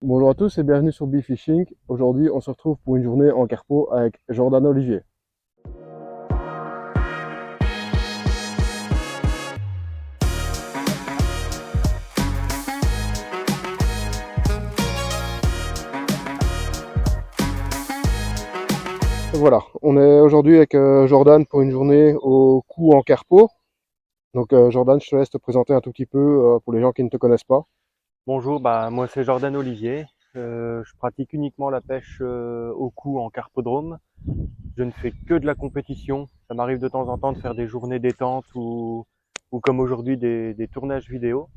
Bonjour à tous et bienvenue sur Fishing. Aujourd'hui, on se retrouve pour une journée en carpo avec Jordan Olivier. Voilà, on est aujourd'hui avec Jordan pour une journée au coup en carpo. Donc Jordan, je te laisse te présenter un tout petit peu pour les gens qui ne te connaissent pas. Bonjour, moi c'est Jordan Olivier. Je pratique uniquement la pêche au coup en carpodrome. Je ne fais que de la compétition. Ça m'arrive de temps en temps de faire des journées détente ou comme aujourd'hui des tournages vidéo.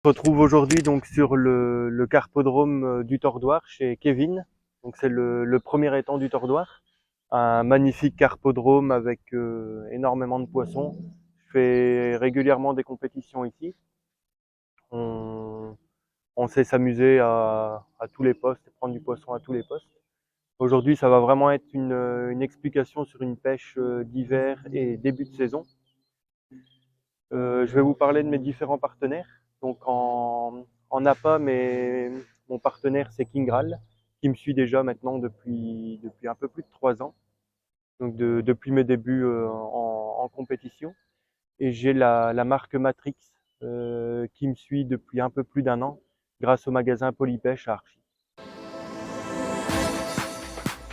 Je me retrouve aujourd'hui donc sur le carpodrome du Tordoir chez Kevin. Donc c'est le premier étang du Tordoir. Un magnifique carpodrome avec énormément de poissons. Je fais régulièrement des compétitions ici. On, on sait s'amuser à tous les postes et prendre du poisson à tous les postes. Aujourd'hui, ça va vraiment être une explication sur une pêche d'hiver et début de saison. Je vais vous parler de mes différents partenaires. Donc en APA, mon partenaire c'est Kingral, qui me suit déjà maintenant depuis un peu plus de 3 ans, donc depuis mes débuts en compétition. Et j'ai la marque Matrix qui me suit depuis un peu plus d'un an grâce au magasin Polypêche à Archie.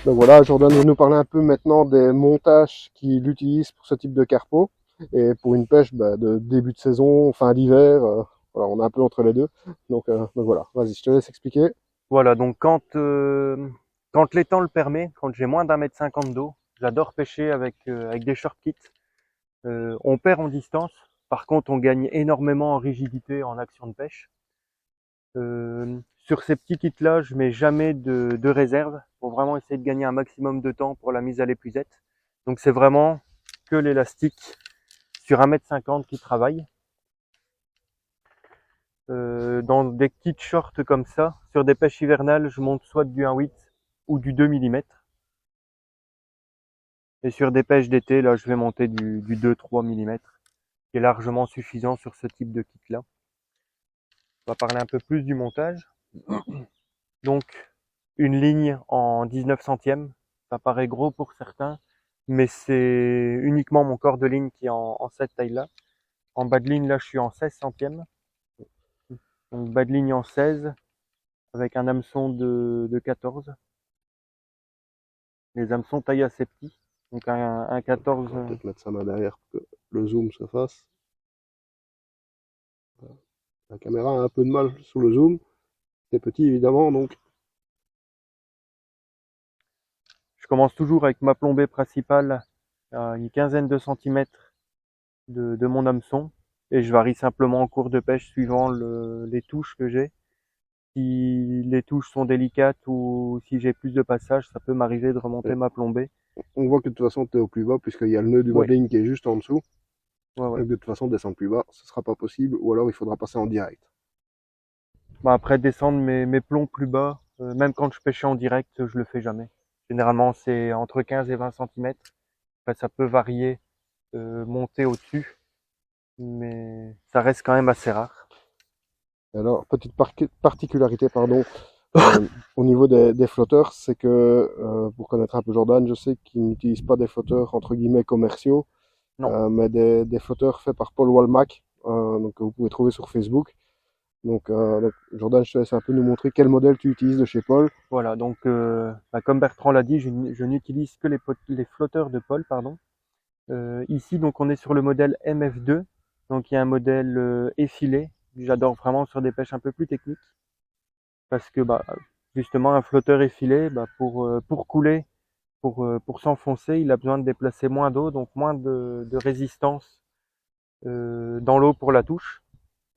Donc voilà, Jordan va nous parler un peu maintenant des montages qu'il utilise pour ce type de carpo et pour une pêche de début de saison, fin d'hiver. Voilà, on est un peu entre les deux. Donc voilà, vas-y, je te laisse expliquer. Voilà, donc quand l'étang le permet, quand j'ai moins d'1,50 m d'eau, j'adore pêcher avec des short kits. On perd en distance, par contre on gagne énormément en rigidité en action de pêche. Sur ces petits kits-là, je mets jamais de réserve pour vraiment essayer de gagner un maximum de temps pour la mise à l'épuisette. Donc c'est vraiment que l'élastique sur 1,50 m qui travaille. Dans des petites shorts comme ça, sur des pêches hivernales, je monte soit du 1,8 ou du 2 mm. Et sur des pêches d'été, là, je vais monter du 2-3 mm, qui est largement suffisant sur ce type de kit-là. On va parler un peu plus du montage. Donc, une ligne en 19 centièmes, ça paraît gros pour certains, mais c'est uniquement mon corps de ligne qui est en cette taille-là. En bas de ligne, là, je suis en 16 centièmes. Donc, bas de ligne en 16, avec un hameçon de 14. Les hameçons taillent assez petits. Donc, un On 14. va peut-être mettre ça là derrière pour que le zoom se fasse. La caméra a un peu de mal sous le zoom. C'est petit évidemment, donc Je commence toujours avec ma plombée principale à une quinzaine de centimètres de mon hameçon et je varie simplement en cours de pêche suivant les touches que j'ai. Si les touches sont délicates ou si j'ai plus de passage, ça peut m'arriver de remonter ma plombée. on voit que de toute façon tu es au plus bas puisqu'il y a le nœud du bas Ouais, de ligne qui est juste en dessous. ouais, ouais. Donc de toute façon descendre plus bas, ce sera pas possible ou alors il faudra passer en direct. Bah, après descendre mes plombs plus bas, même quand je pêchais en direct, je le fais jamais. Généralement c'est entre 15 et 20 centimètres. Après, ça peut varier, monter au-dessus, mais ça reste quand même assez rare. Alors petite particularité pardon au niveau des flotteurs, c'est que pour connaître un peu Jordan, je sais qu'il n'utilise pas des flotteurs entre guillemets commerciaux, Non. mais des flotteurs faits par Paul Walmack, donc que vous pouvez trouver sur Facebook. Donc, Jordan, je te laisse un peu nous montrer quel modèle tu utilises de chez Paul. Voilà, donc comme Bertrand l'a dit, je n'utilise que les flotteurs de Paul, pardon. Ici, donc on est sur le modèle MF2, donc il y a un modèle effilé. J'adore vraiment sur des pêches un peu plus techniques, parce que justement un flotteur effilé, pour couler, pour s'enfoncer, il a besoin de déplacer moins d'eau, donc moins de résistance dans l'eau pour la touche.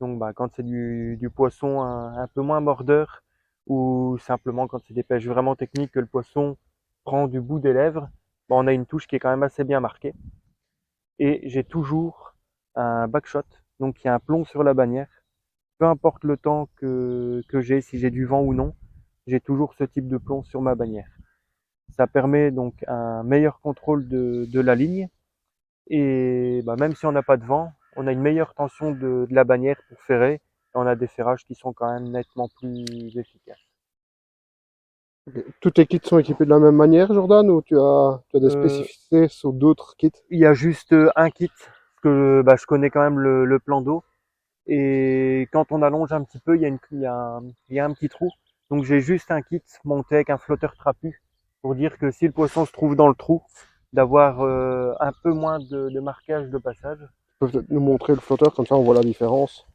Donc quand c'est du poisson un peu moins mordeur, ou simplement quand c'est des pêches vraiment techniques que le poisson prend du bout des lèvres, on a une touche qui est quand même assez bien marquée. Et j'ai toujours un backshot, donc il y a un plomb sur la bannière. Peu importe le temps que j'ai, si j'ai du vent ou non, j'ai toujours ce type de plomb sur ma bannière. Ça permet donc un meilleur contrôle de la ligne et même si on n'a pas de vent, on a une meilleure tension de la bannière pour ferrer on a des ferrages qui sont quand même nettement plus efficaces. Tous tes kits sont équipés de la même manière, Jordan, ou tu as des Euh, spécificités sur d'autres kits? il y a juste un kit, parce que bah, je connais quand même le plan d'eau. Et quand on allonge un petit peu, il y a un petit trou. Donc j'ai juste un kit monté avec un flotteur trapu pour dire que si le poisson se trouve dans le trou, d'avoir un peu moins de marquage de passage. Tu peux peut-être nous montrer le flotteur, comme ça on voit la différence.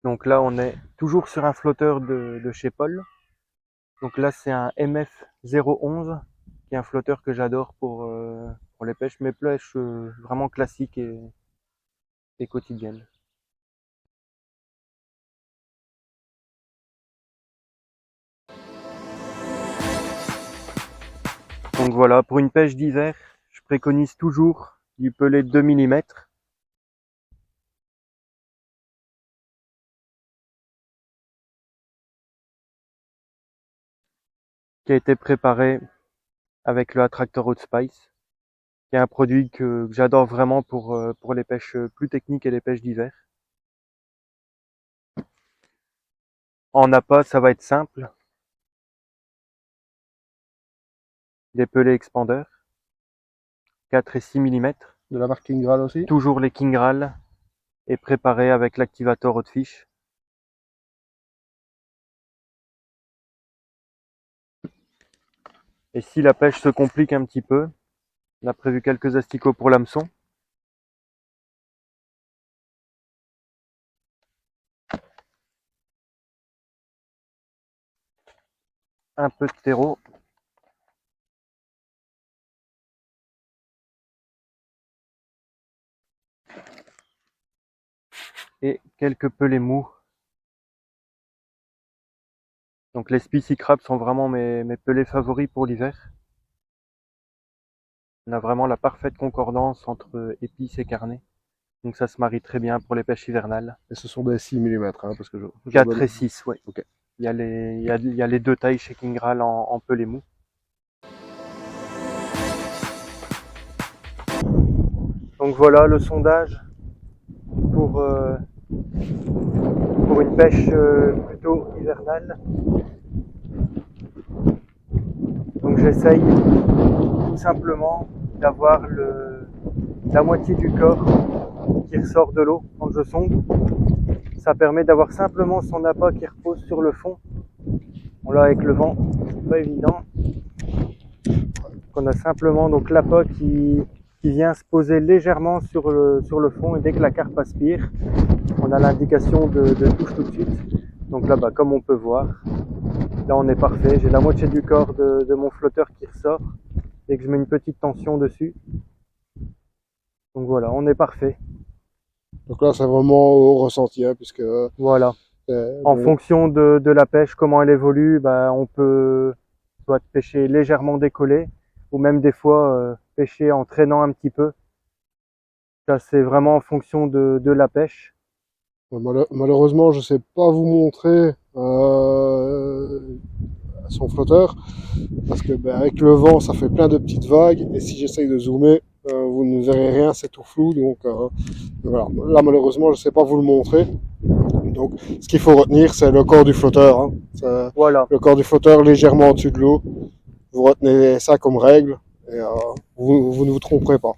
Donc là, on est toujours sur un flotteur de chez Paul. Donc là, c'est un MF011, qui est un flotteur que j'adore pour les pêches, mes pêches vraiment classiques et quotidiennes. Donc voilà, pour une pêche d'hiver, je préconise toujours du pelet de 2 mm. Qui a été préparé avec le Attractor Hot Spice, qui est un produit que j'adore vraiment pour les pêches plus techniques et les pêches d'hiver. En appât, ça va être simple. Des pelets expandeurs, 4 et 6 mm. De la marque King Graal aussi. Toujours les King Graal et préparé avec l'activator Hot Fish. Et si la pêche se complique un petit peu, on a prévu quelques asticots pour l'hameçon. Un peu de terreau. Et quelques pelets mous. Donc les Spicy Crabs sont vraiment mes pelets favoris pour l'hiver. On a vraiment la parfaite concordance entre épices et carnet. Donc ça se marie très bien pour les pêches hivernales. Et ce sont des 6 mm, hein, parce que 4 et 6, ouais. Ok. Il y a les deux tailles chez King Graal en pelés mous. Donc voilà le sondage pour, euh, pour une pêche plutôt hivernale. Donc j'essaye tout simplement d'avoir la moitié du corps qui ressort de l'eau quand je sonde. Ça permet d'avoir simplement son appât qui repose sur le fond. Bon là avec le vent, c'est pas évident. On a simplement donc l'appât qui vient se poser légèrement sur le fond, et dès que la carpe aspire, on a l'indication de touche tout de suite. Donc là, comme on peut voir, là on est parfait. J'ai la moitié du corps de mon flotteur qui ressort et que je mets une petite tension dessus. Donc voilà, on est parfait. Donc là, c'est vraiment au ressenti, hein, puisque Voilà. En bon, fonction de la pêche, comment elle évolue, on peut soit pêcher légèrement décollé, ou même des fois pêcher en traînant un petit peu. Ça, c'est vraiment en fonction de la pêche. malheureusement, je sais pas vous montrer son flotteur, parce que avec le vent, ça fait plein de petites vagues, et si j'essaye de zoomer, vous ne verrez rien, c'est tout flou. Donc voilà. Là, malheureusement, je sais pas vous le montrer. Donc, ce qu'il faut retenir, c'est le corps du flotteur, hein. Voilà. Le corps du flotteur légèrement au-dessus de l'eau. Vous retenez ça comme règle, et vous ne vous tromperez pas.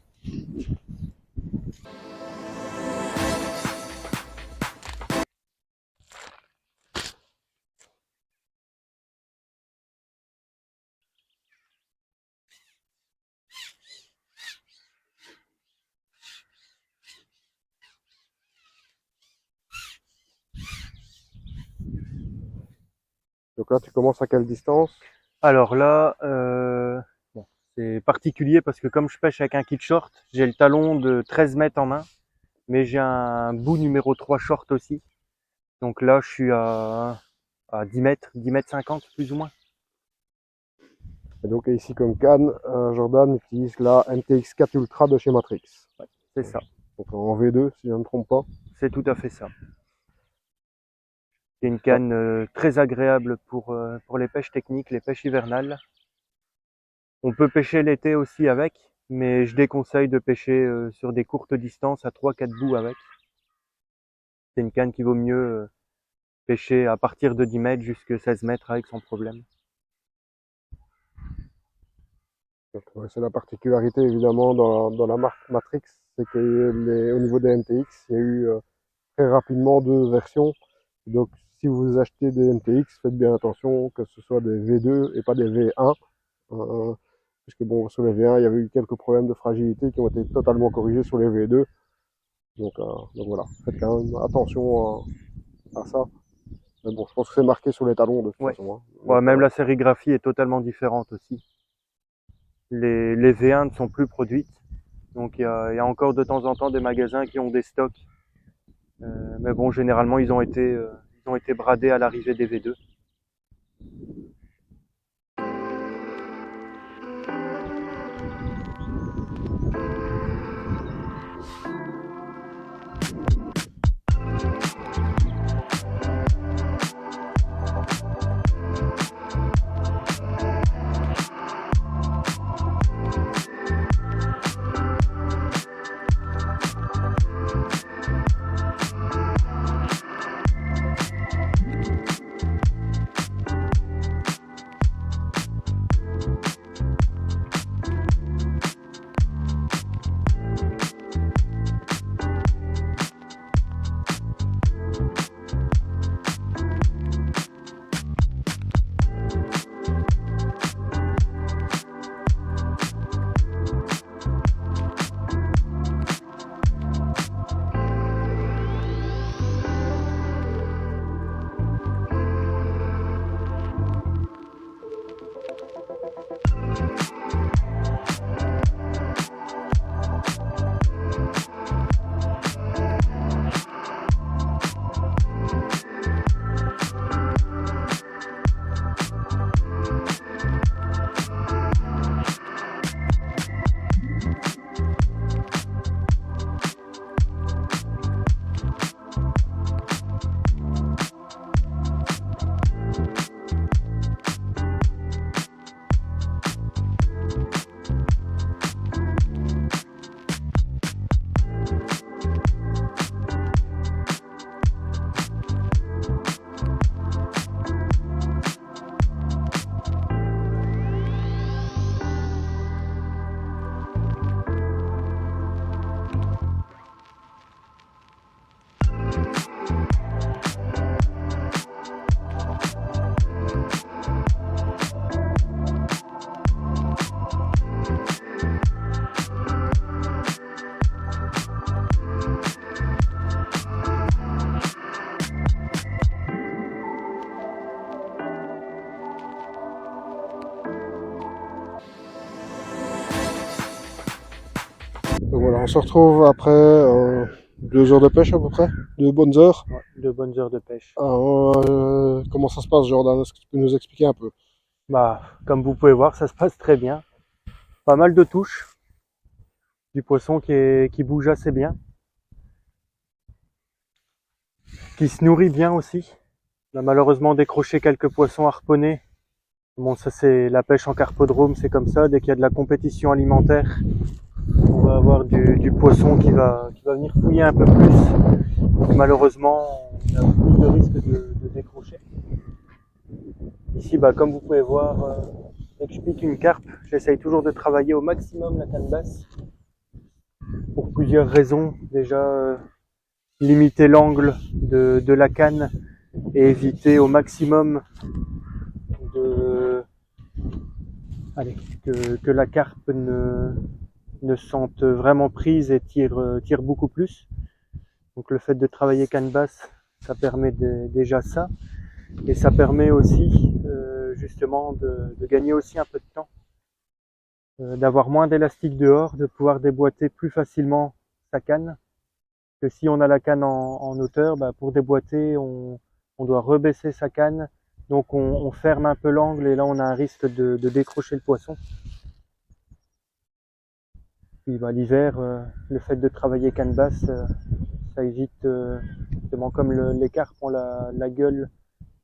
Donc là, tu commences à quelle distance? Alors là, bon, c'est particulier parce que comme je pêche avec un kit short, j'ai le talon de 13 mètres en main, mais j'ai un bout numéro 3 short aussi. Donc là, je suis à 10 mètres, 10 mètres 50 plus ou moins. Et donc ici comme canne, Jordan utilise la MTX4 Ultra de chez Matrix. Ouais, c'est ça, Donc en V2, si je ne me trompe pas. c'est tout à fait ça. C'est une canne très agréable pour les pêches techniques, les pêches hivernales. On peut pêcher l'été aussi avec, mais je déconseille de pêcher sur des courtes distances à 3-4 bouts avec. C'est une canne qui vaut mieux pêcher à partir de 10 mètres jusqu'à 16 mètres avec sans problème. Donc, ouais, c'est la particularité évidemment dans la marque Matrix, c'est que au niveau des MTX, il y a eu très rapidement deux versions. Donc si vous achetez des MTX, faites bien attention que ce soit des V2 et pas des V1. Puisque bon, sur les V1, il y avait eu quelques problèmes de fragilité qui ont été totalement corrigés sur les V2. Donc voilà, faites quand même attention à ça. Mais bon, je pense que c'est marqué sur les talons de toute façon. Hein. Ouais, Donc, même la sérigraphie est totalement différente aussi. Les V1 ne sont plus produites. Donc il y a encore de temps en temps des magasins qui ont des stocks. Mais bon, généralement, ils ont été bradés à l'arrivée des V2. donc voilà, on se retrouve après 2 heures de pêche à peu près, 2 bonnes heures. Ouais, de bonnes heures de pêche. Comment ça se passe, Jordan? Est-ce que tu peux nous expliquer un peu? Bah, comme vous pouvez voir, ça se passe très bien. Pas mal de touches. Du poisson qui bouge assez bien. Qui se nourrit bien aussi. On a malheureusement décroché quelques poissons harponnés. Bon, ça c'est la pêche en carpodrome, c'est comme ça. Dès qu'il y a de la compétition alimentaire, on va avoir du poisson qui va venir fouiller un peu plus. Donc, malheureusement, on a plus de risques de décrocher. Ici, bah, comme vous pouvez voir, dès que je pique une carpe, j'essaye toujours de travailler au maximum la canne basse. Pour plusieurs raisons. Déjà, limiter l'angle de la canne et éviter au maximum que la carpe ne sente vraiment prise et tire beaucoup plus. Donc le fait de travailler canne basse, ça permet déjà ça. Et ça permet aussi justement de gagner aussi un peu de temps. D'avoir moins d'élastique dehors, de pouvoir déboîter plus facilement sa canne. Que si on a la canne en hauteur, bah pour déboîter, on doit rebaisser sa canne. Donc on ferme un peu l'angle et là on a un risque de décrocher le poisson. Puis bah, l'hiver, le fait de travailler canne basse, ça évite, justement comme les carpes ont la gueule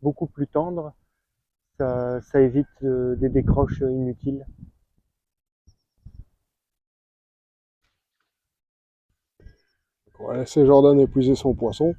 beaucoup plus tendre, ça évite des décroches inutiles. On va laisser Jordan épuiser son poisson.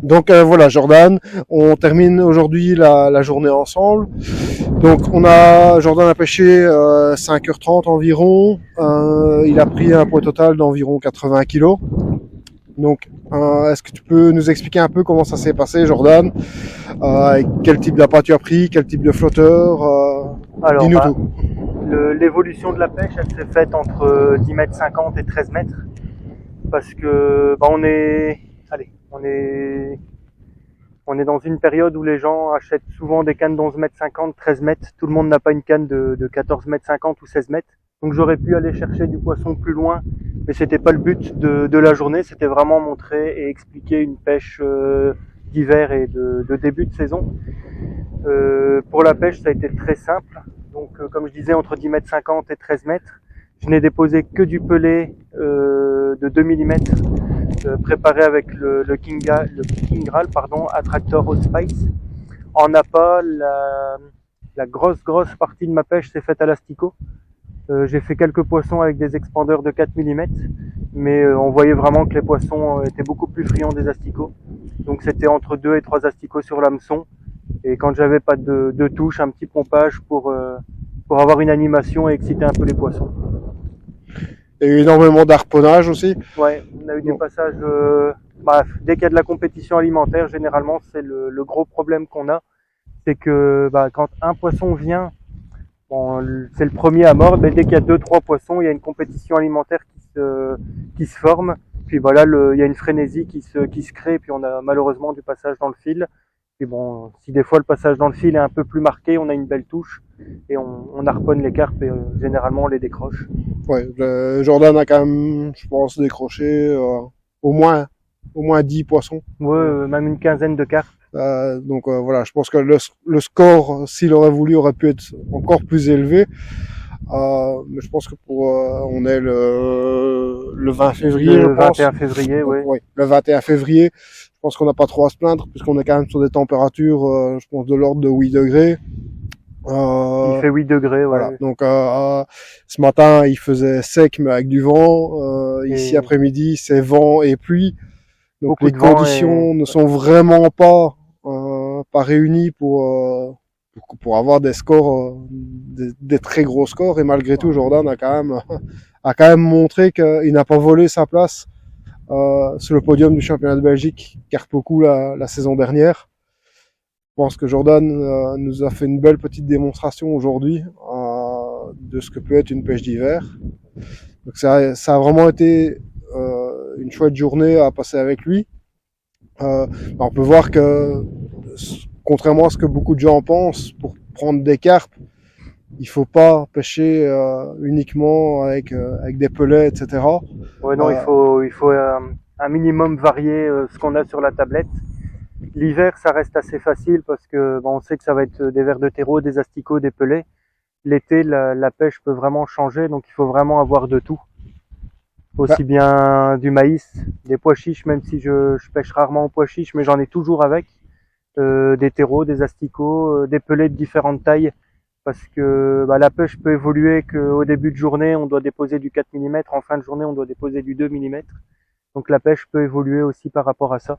Donc voilà Jordan, on termine aujourd'hui la journée ensemble. Donc Jordan a pêché 5h30 environ, il a pris un poids total d'environ 80 kg. Donc est-ce que tu peux nous expliquer un peu comment ça s'est passé Jordan, quel type d'appât tu as pris, quel type de flotteur, Alors, dis-nous tout. l'évolution de la pêche, elle s'est faite entre 10,50 m et 13 mètres. Parce que on est dans une période où les gens achètent souvent des cannes d'11,50 m, 13 mètres. Tout le monde n'a pas une canne de 14,50 m ou 16 mètres. Donc j'aurais pu aller chercher du poisson plus loin, mais c'était pas le but de la journée. C'était vraiment montrer et expliquer une pêche d'hiver et de début de saison. Pour la pêche, ça a été très simple. Donc comme je disais, entre 10,50 m et 13 mètres. Je n'ai déposé que du pelé de 2 mm préparé avec le King Graal, Attractor Allspice. En appât, la grosse partie de ma pêche s'est faite à l'asticot. J'ai fait quelques poissons avec des expandeurs de 4 mm, mais on voyait vraiment que les poissons étaient beaucoup plus friands des asticots. Donc c'était entre 2 et 3 asticots sur l'hameçon. Et quand j'avais pas de touche, un petit pompage pour avoir une animation et exciter un peu les poissons. Il y a eu énormément d'harponnage aussi. Ouais, on a eu des Donc, passages. Dès qu'il y a de la compétition alimentaire, généralement, c'est le gros problème qu'on a. C'est que quand un poisson vient, bon, c'est le premier à mordre, mais dès qu'il y a 2-3 poissons, il y a une compétition alimentaire qui se forme. Puis voilà, il y a une frénésie qui se crée, puis on a malheureusement du passage dans le fil. Puis bon, si des fois le passage dans le fil est un peu plus marqué, on a une belle touche et on harponne les carpes et généralement on les décroche. ouais, Jordan a quand même, je pense, décroché au moins, au moins 10 poissons. Ouais, même une quinzaine de carpes. Donc voilà, je pense que le score, s'il aurait voulu, aurait pu être encore plus élevé. Mais je pense que on est le 20 février, Le je pense. 21 février, Donc, oui. ouais, le 21 février. Je pense qu'on n'a pas trop à se plaindre puisqu'on est quand même sur des températures, je pense, de l'ordre de 8 degrés. Il fait 8 degrés, ouais. Voilà. Donc ce matin, il faisait sec mais avec du vent. Ici Et après-midi, c'est vent et pluie. Donc beaucoup les de vent conditions ne sont vraiment pas réunies pour avoir des scores, des très gros scores. Et malgré tout, Jordan a quand même montré qu'il n'a pas volé sa place sur le podium du championnat de Belgique Carpoku la saison dernière. Je pense que Jordan nous a fait une belle petite démonstration aujourd'hui de ce que peut être une pêche d'hiver. Donc ça a vraiment été une chouette journée à passer avec lui. On peut voir que, contrairement à ce que beaucoup de gens pensent, pour prendre des carpes, il faut pas pêcher uniquement avec des pelets, etc. ouais, non, il faut un minimum varier ce qu'on a sur la tablette. L'hiver, ça reste assez facile parce que on sait que ça va être des vers de terreau, des asticots, des pelets. L'été, la pêche peut vraiment changer, donc il faut vraiment avoir de tout. Bah, Aussi bien du maïs, des pois chiches, même si je pêche rarement aux pois chiches, mais j'en ai toujours avec. Des terreaux, des asticots, des pelets de différentes tailles. Parce que la pêche peut évoluer qu'au début de journée, on doit déposer du 4 mm, en fin de journée, on doit déposer du 2 mm. Donc la pêche peut évoluer aussi par rapport à ça.